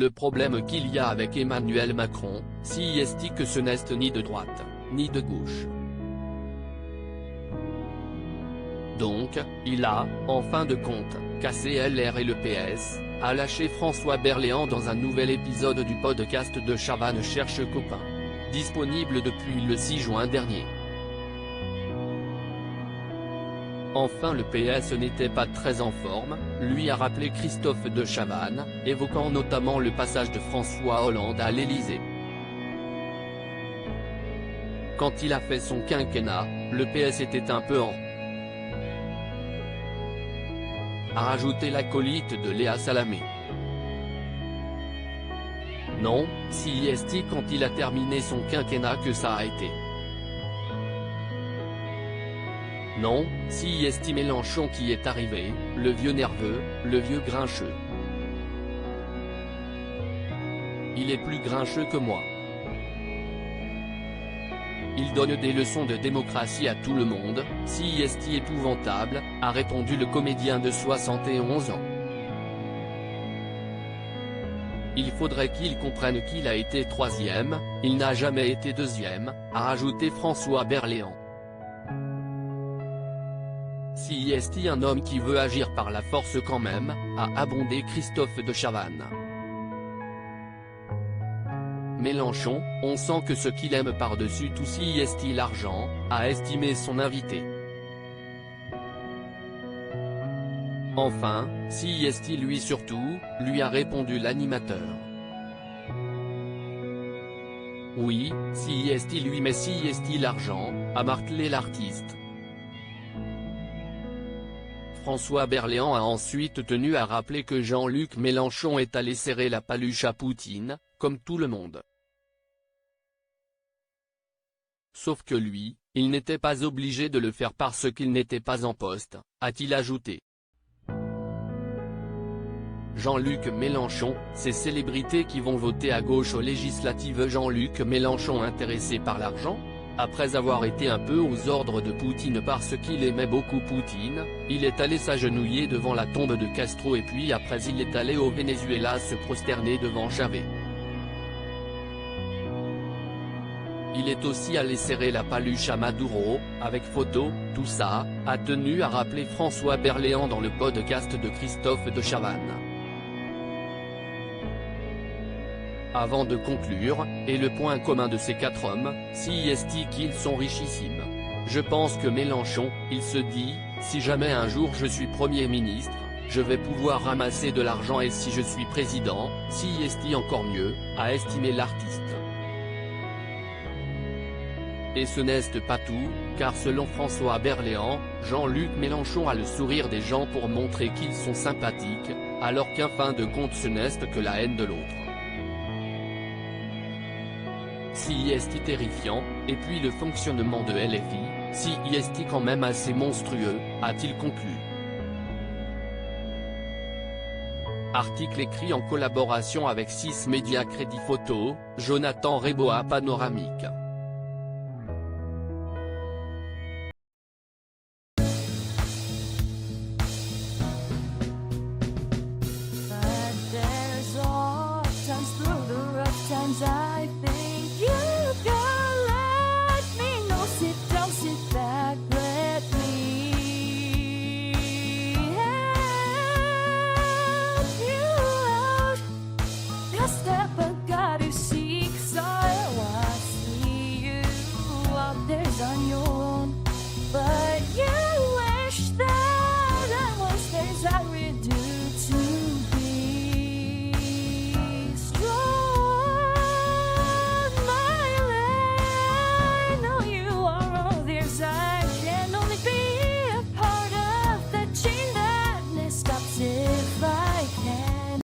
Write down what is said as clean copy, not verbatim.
le problème qu'il y a avec Emmanuel Macron, si est que ce n'est ni de droite, ni de gauche. Donc, il a, en fin de compte, cassé LR et le PS, a lâché François Berléand dans un nouvel épisode du podcast de Chavannes cherche copain. Disponible depuis le 6 juin dernier. Enfin le PS n'était pas très en forme, lui a rappelé Christophe de Chavannes, évoquant notamment le passage de François Hollande à l'Élysée. Quand il a fait son quinquennat, le PS était un peu en a rajouté l'acolyte de Léa Salamé. Non, si est quand il a terminé son quinquennat que ça a été. Non, si est Mélenchon qui est arrivé, le vieux nerveux, le vieux grincheux. Il est plus grincheux que moi. Il donne des leçons de démocratie à tout le monde, si est épouvantable, a répondu le comédien de 71 ans. Il faudrait qu'il comprenne qu'il a été troisième, il n'a jamais été deuxième, a rajouté François Berléand. Si est un homme qui veut agir par la force quand même, a abondé Christophe de Chavannes. Mélenchon, on sent que ce qu'il aime par-dessus tout si est l'argent, a estimé son invité. Enfin, si est lui surtout, lui a répondu l'animateur. Oui, si est lui mais si est l'argent, a martelé l'artiste. François Berléand a ensuite tenu à rappeler que Jean-Luc Mélenchon est allé serrer la paluche à Poutine, comme tout le monde. Sauf que lui, il n'était pas obligé de le faire parce qu'il n'était pas en poste, a-t-il ajouté. Jean-Luc Mélenchon, ces célébrités qui vont voter à gauche aux législatives. Jean-Luc Mélenchon intéressé par l'argent? Après avoir été un peu aux ordres de Poutine parce qu'il aimait beaucoup Poutine, il est allé s'agenouiller devant la tombe de Castro et puis après il est allé au Venezuela se prosterner devant Chavez. Il est aussi allé serrer la paluche à Maduro, avec photo, tout ça, a tenu à rappeler François Berléand dans le podcast de Christophe de Chavannes. Avant de conclure, et le point commun de ces quatre hommes, si est qu'ils sont richissimes. Je pense que Mélenchon, il se dit, si jamais un jour je suis Premier ministre, je vais pouvoir ramasser de l'argent et si je suis président, si est encore mieux, a estimé l'artiste. Et ce n'est pas tout, car selon François Berléand, Jean-Luc Mélenchon a le sourire des gens pour montrer qu'ils sont sympathiques, alors qu'en fin de compte ce n'est que la haine de l'autre. Si est terrifiant, et puis le fonctionnement de LFI, si est quand même assez monstrueux, a-t-il conclu. Article écrit en collaboration avec 6 médias Crédit Photo, Jonathan Reboa Panoramique. I think you can let me know. Sit down, sit back, let me help you out. Just